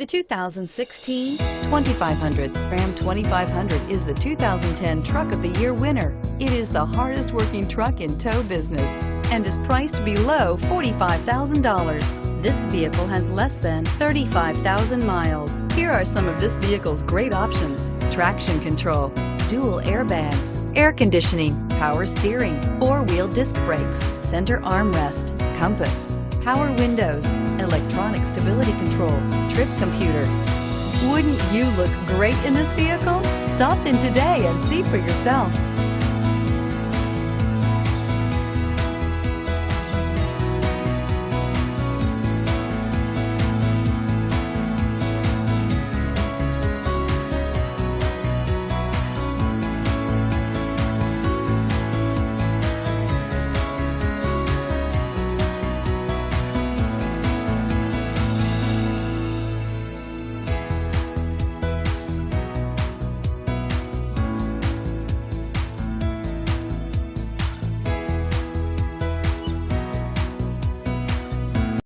The 2016 2500. Ram 2500 is the 2010 Truck of the Year winner. It is the hardest working truck in tow business and is priced below $45,000. This vehicle has less than 35,000 miles. Here are some of this vehicle's great options: traction control, dual airbags, air conditioning, power steering, four-wheel disc brakes, center armrest, compass, power windows, electronic stability control, trip computer. Wouldn't you look great in this vehicle? Stop in today and see for yourself.